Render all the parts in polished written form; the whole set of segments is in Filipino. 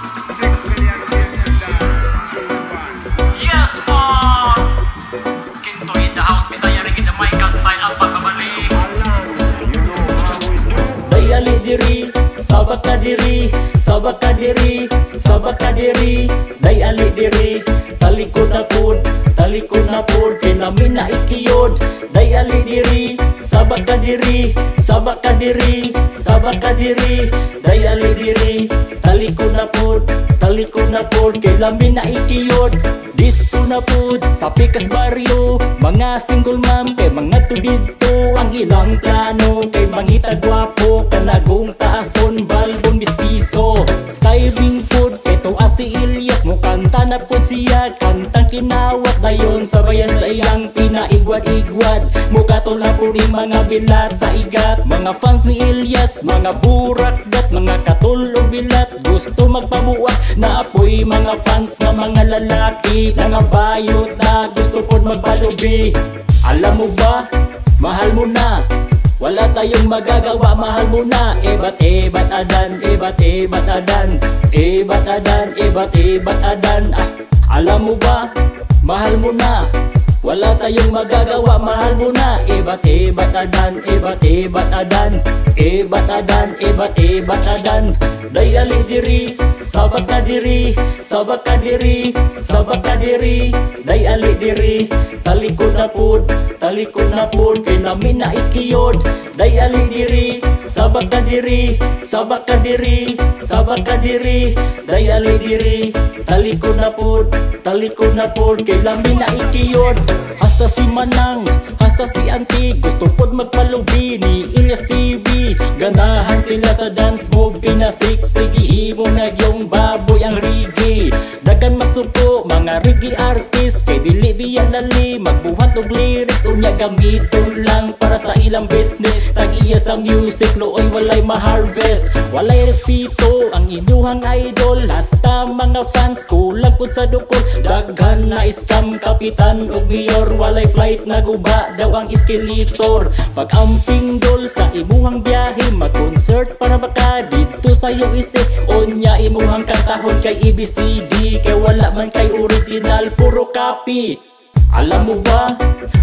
Yes, man! Kinto in the house, Bisaya rin Jamaica style ang pagbabalik. Dayali diri, sabak ka diri, sabak ka diri, sabak ka diri. Dayali diri, talikod na pud, talikod na pud, kay namin na ikiyod. Dayali diri, sabak ka diri, sabak ka diri, sabak ka diri. Dayali diri, talikod na pud, talikod na pud, kay namin na ikiyod. Disco na pud sa Pikas Barrio, mga single mom kay mga tudito ang ilang plano, kay mangita gwapo kanagong taason balbon bispiso. Timing pud kay tuwa si Ilyas mo kanta na pud siya, kantang kinawat dayon sabayan sa iyang pinaigwad-igwad. Mukato na pud mga bilat sa igat, mga fans ni Ilyas, mga burakdat, mga katulog bilat, gusto magpabuwak na apoy mga fans na mga lalaki, nga bayot na gusto pod magpalubi. Alam mo ba, mahal mo na, wala tayong magagawa, mahal mo na. Ebat ebat adan, ebat ebat adan, ebat adan, ebat ebat adan. Alam mo ba, mahal mo na, wala tayong magagawa, mahal mo na. Ebat ebat adan, ebat ebat adan, ebat adan, ebat ebat adan. Dayali diri, sabak ka diri, sabak ka diri, sabak ka diri. Dayali diri, talikod na pud, talikod na pud, kay namin na ikiyod. Dayali diri, sabak ka diri, sabak ka diri, sabak ka diri. Dayali diri, talikod na pud, talikod na pud, kay namin na ikiyod. Hasta si Manang, hasta si Auntie, gusto pod magpalubi ni Ilyas TV. Ganahan sila sa dance move, pinasiksigi mo na yung baboy ang reggae. Dagan masuko, mga reggae artist, kay dili biya lali magbuhat og lyrics, unya gamiton lang para sa ilang business. Tag-iya sa music, looy walay ma-harvest, walay respeto ang inyuhang idol. Hasta mga fans, kulang pud sa dukol, daghan na scam kapitan ug mayor, walay flight naguba daw ang escalator. Pag-amping dol sa imuhang biyahe, mag-concert para baka dito sa iyong isip, onya imuhang katahon kay ABCD, kay wala man kay original, puro copy. Alam mo ba,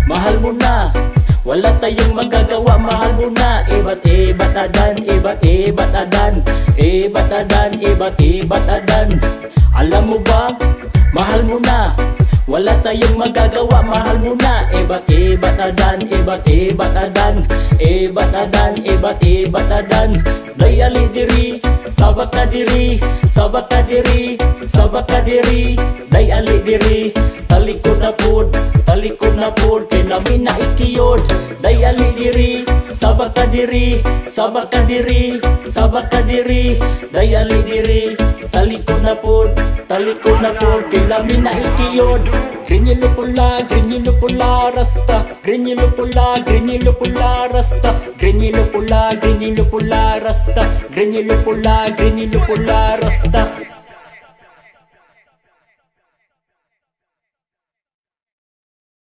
mahal mo na, wala tayong magagawa, mahal mo na. Ebat ebat adan, ebat ebat adan, ebat adan, ebat ebat adan. Alam mo ba, mahal mo na, wala tayong magagawa, mahal mo na. Ebat ebat adan, ebat ebat adan, ebat adan, ebat ebat adan. Dayali diri, sabak ka diri, sabak ka diri, sabak ka diri. Dayali diri, talikod na pud, talikod na pud, kay namin na ikiyod. Dayali diri, sabak ka diri, sabak ka diri, sabak ka diri. Dayali diri, talikod na pud, talikod na pud, kay namin na ikiyod. Grinyelo pula rasta, grinyelo pula rasta, grinyelo pula rasta, grinyelo pula rasta.